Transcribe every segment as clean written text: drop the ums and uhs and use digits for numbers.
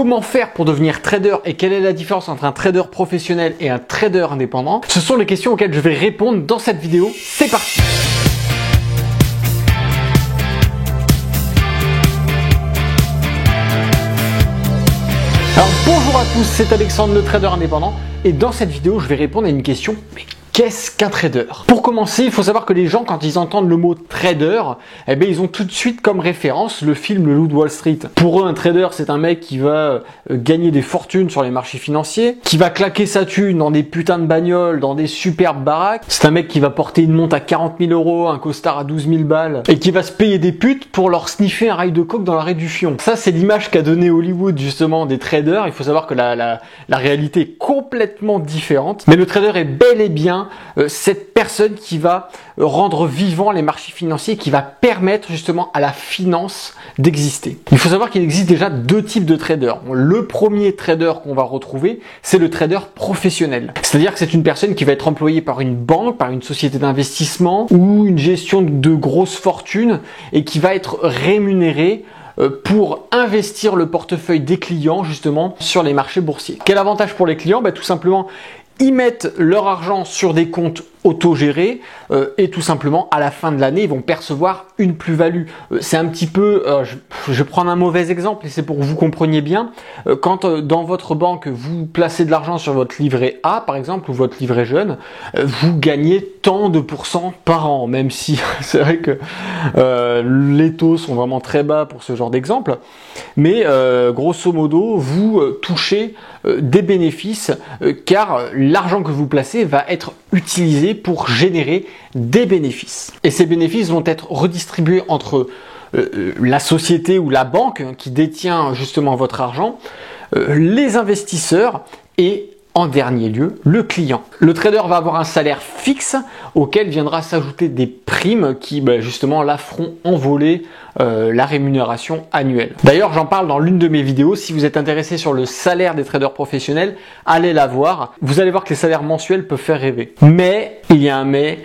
Comment faire pour devenir trader et quelle est la différence entre un trader professionnel et un trader indépendant? Ce sont les questions auxquelles je vais répondre dans cette vidéo. C'est parti! Alors bonjour à tous, c'est Alexandre, le trader indépendant, et dans cette vidéo je vais répondre à une question. Mais qu'est-ce qu'un trader? Pour commencer, il faut savoir que les gens, quand ils entendent le mot trader, eh bien, ils ont tout de suite comme référence le film Le Loup de Wall Street. Pour eux, un trader, c'est un mec qui va gagner des fortunes sur les marchés financiers, qui va claquer sa thune dans des putains de bagnoles, dans des superbes baraques. C'est un mec qui va porter une montre à 40 000 euros, un costard à 12 000 balles, et qui va se payer des putes pour leur sniffer un rail de coke dans l'arrêt du fion. Ça, c'est l'image qu'a donné Hollywood, justement, des traders. Il faut savoir que la réalité est complètement différente. Mais le trader est bel et bien cette personne qui va rendre vivant les marchés financiers, qui va permettre justement à la finance d'exister. Il faut savoir qu'il existe déjà deux types de traders. Le premier trader qu'on va retrouver, c'est le trader professionnel. C'est-à-dire que c'est une personne qui va être employée par une banque, par une société d'investissement ou une gestion de grosses fortunes et qui va être rémunérée pour investir le portefeuille des clients justement sur les marchés boursiers. Quel avantage pour les clients? Tout simplement, ils mettent leur argent sur des comptes autogérés et tout simplement à la fin de l'année ils vont percevoir une plus-value. C'est un petit peu, je vais prendre un mauvais exemple et c'est pour que vous compreniez bien, quand dans votre banque vous placez de l'argent sur votre livret A par exemple ou votre livret jeune, vous gagnez tant de pourcents par an, même si c'est vrai que les taux sont vraiment très bas pour ce genre d'exemple, mais grosso modo vous touchez des bénéfices car l'argent que vous placez va être utilisé pour générer des bénéfices. Et ces bénéfices vont être redistribués entre la société ou la banque qui détient justement votre argent, les investisseurs et en dernier lieu, le client. Le trader va avoir un salaire fixe auquel viendra s'ajouter des primes qui justement là feront envoler la rémunération annuelle. D'ailleurs, j'en parle dans l'une de mes vidéos. Si vous êtes intéressé sur le salaire des traders professionnels, allez la voir. Vous allez voir que les salaires mensuels peuvent faire rêver. Mais, il y a un mais,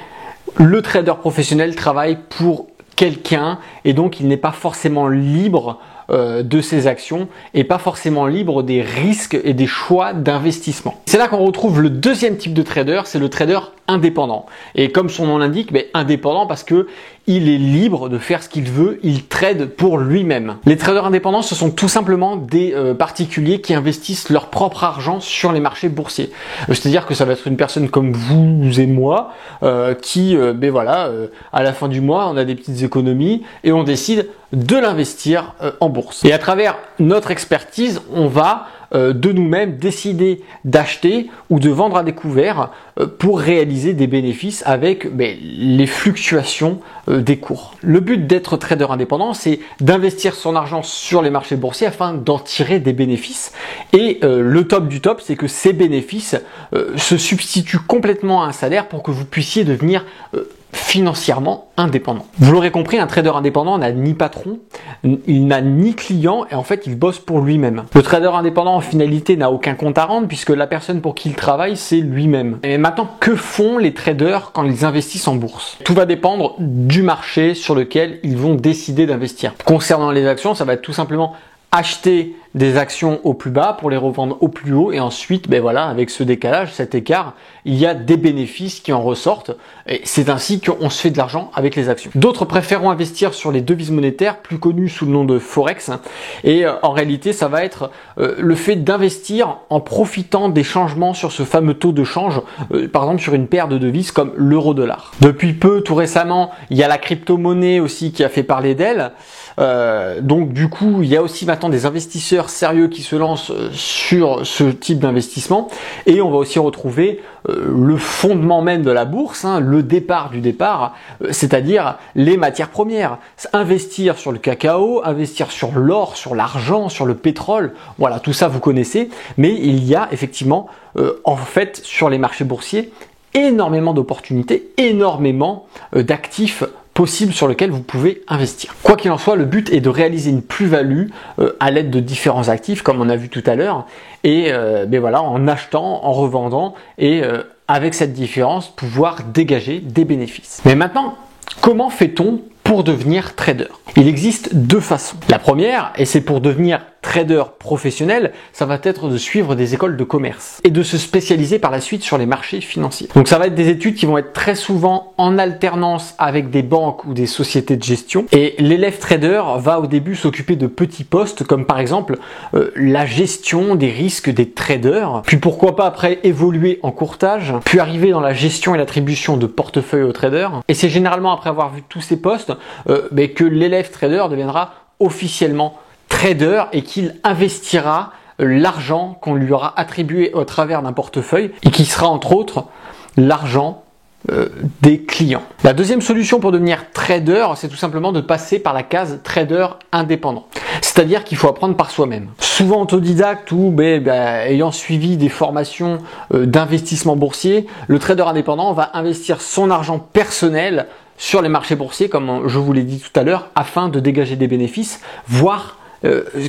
le trader professionnel travaille pour quelqu'un et donc il n'est pas forcément libre de ses actions et pas forcément libre des risques et des choix d'investissement. C'est là qu'on retrouve le deuxième type de trader, c'est le trader indépendant. Et comme son nom l'indique, indépendant parce que il est libre de faire ce qu'il veut, il trade pour lui-même. Les traders indépendants, ce sont tout simplement des particuliers qui investissent leur propre argent sur les marchés boursiers. C'est-à-dire que ça va être une personne comme vous et moi qui, à la fin du mois, on a des petites économies et on décide de l'investir en bourse. Et à travers notre expertise, on va de nous-mêmes décider d'acheter ou de vendre à découvert pour réaliser des bénéfices avec les fluctuations des cours. Le but d'être trader indépendant, c'est d'investir son argent sur les marchés boursiers afin d'en tirer des bénéfices. Et le top du top, c'est que ces bénéfices se substituent complètement à un salaire pour que vous puissiez devenir financièrement indépendant. Vous l'aurez compris, un trader indépendant n'a ni patron, il n'a ni client et en fait il bosse pour lui-même. Le trader indépendant en finalité n'a aucun compte à rendre puisque la personne pour qui il travaille c'est lui-même. Et maintenant, que font les traders quand ils investissent en bourse? Tout va dépendre du marché sur lequel ils vont décider d'investir. Concernant les actions, ça va être tout simplement acheter des actions au plus bas pour les revendre au plus haut et ensuite, avec ce décalage, cet écart, il y a des bénéfices qui en ressortent et c'est ainsi qu'on se fait de l'argent avec les actions. D'autres préféreront investir sur les devises monétaires, plus connues sous le nom de Forex et en réalité, ça va être le fait d'investir en profitant des changements sur ce fameux taux de change, par exemple sur une paire de devises comme l'euro-dollar. Depuis peu, tout récemment, il y a la crypto-monnaie aussi qui a fait parler d'elle. Donc du coup, il y a aussi maintenant des investisseurs sérieux qui se lancent sur ce type d'investissement et on va aussi retrouver le fondement même de la bourse, le départ du départ, c'est-à-dire les matières premières. Investir sur le cacao, investir sur l'or, sur l'argent, sur le pétrole, voilà, tout ça vous connaissez, mais il y a effectivement en fait sur les marchés boursiers énormément d'opportunités, énormément d'actifs possible sur lequel vous pouvez investir. Quoi qu'il en soit, le but est de réaliser une plus-value à l'aide de différents actifs, comme on a vu tout à l'heure, et en achetant, en revendant, et avec cette différence, pouvoir dégager des bénéfices. Mais maintenant, comment fait-on pour devenir trader? Il existe deux façons. La première, et c'est pour devenir trader professionnel, ça va être de suivre des écoles de commerce et de se spécialiser par la suite sur les marchés financiers. Donc ça va être des études qui vont être très souvent en alternance avec des banques ou des sociétés de gestion. Et l'élève trader va au début s'occuper de petits postes comme par exemple la gestion des risques des traders, puis pourquoi pas après évoluer en courtage, puis arriver dans la gestion et l'attribution de portefeuilles aux traders. Et c'est généralement après avoir vu tous ces postes que l'élève trader deviendra officiellement trader et qu'il investira l'argent qu'on lui aura attribué au travers d'un portefeuille et qui sera entre autres l'argent des clients. La deuxième solution pour devenir trader, c'est tout simplement de passer par la case trader indépendant. C'est-à-dire qu'il faut apprendre par soi-même. Souvent autodidacte ou ayant suivi des formations d'investissement boursier, le trader indépendant va investir son argent personnel sur les marchés boursiers, comme je vous l'ai dit tout à l'heure, afin de dégager des bénéfices, voire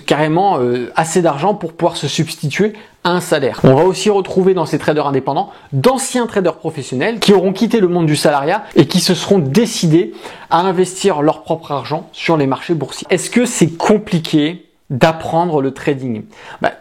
carrément assez d'argent pour pouvoir se substituer à un salaire. On va aussi retrouver dans ces traders indépendants d'anciens traders professionnels qui auront quitté le monde du salariat et qui se seront décidés à investir leur propre argent sur les marchés boursiers. Est-ce que c'est compliqué d'apprendre le trading?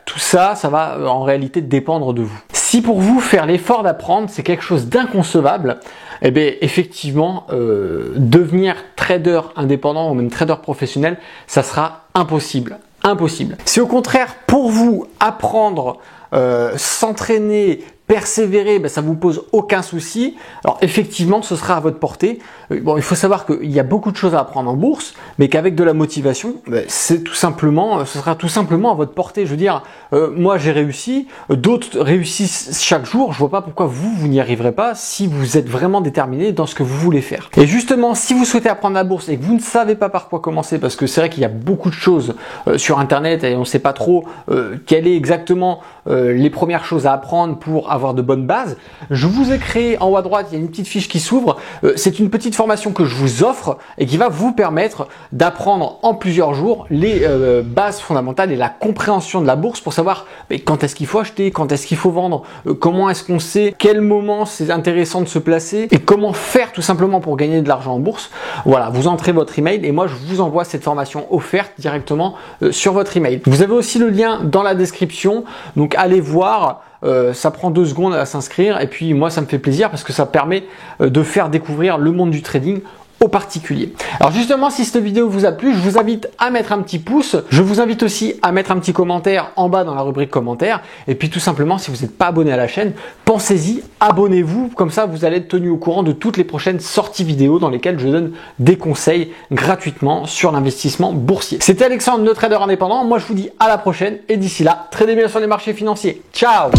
Tout ça, ça va en réalité dépendre de vous. Si pour vous, faire l'effort d'apprendre, c'est quelque chose d'inconcevable, effectivement, devenir trader indépendant ou même trader professionnel, ça sera impossible. Impossible. Si au contraire, pour vous, apprendre, s'entraîner, persévérer, ça vous pose aucun souci. Alors effectivement, ce sera à votre portée. Il faut savoir qu'il y a beaucoup de choses à apprendre en bourse, mais qu'avec de la motivation, ce sera tout simplement à votre portée. Je veux dire, moi j'ai réussi, d'autres réussissent chaque jour. Je vois pas pourquoi vous n'y arriverez pas si vous êtes vraiment déterminé dans ce que vous voulez faire. Et justement, si vous souhaitez apprendre la bourse et que vous ne savez pas par quoi commencer, parce que c'est vrai qu'il y a beaucoup de choses sur Internet et on ne sait pas trop quelles est exactement les premières choses à apprendre pour avoir de bonnes bases, je vous ai créé en haut à droite, il y a une petite fiche qui s'ouvre. C'est une petite formation que je vous offre et qui va vous permettre d'apprendre en plusieurs jours les bases fondamentales et la compréhension de la bourse pour savoir quand est-ce qu'il faut acheter, quand est-ce qu'il faut vendre, comment est-ce qu'on sait quel moment c'est intéressant de se placer et comment faire tout simplement pour gagner de l'argent en bourse. Voilà, vous entrez votre email et moi je vous envoie cette formation offerte directement sur votre email. Vous avez aussi le lien dans la description, donc allez voir. Ça prend 2 secondes à s'inscrire et puis moi ça me fait plaisir parce que ça permet de faire découvrir le monde du trading aux particuliers. Alors justement, si cette vidéo vous a plu, je vous invite à mettre un petit pouce. Je vous invite aussi à mettre un petit commentaire en bas dans la rubrique commentaires. Et puis tout simplement, si vous n'êtes pas abonné à la chaîne, pensez-y, abonnez-vous. Comme ça, vous allez être tenu au courant de toutes les prochaines sorties vidéo dans lesquelles je donne des conseils gratuitement sur l'investissement boursier. C'était Alexandre, le trader indépendant. Moi, je vous dis à la prochaine et d'ici là, tradez bien sur les marchés financiers. Ciao!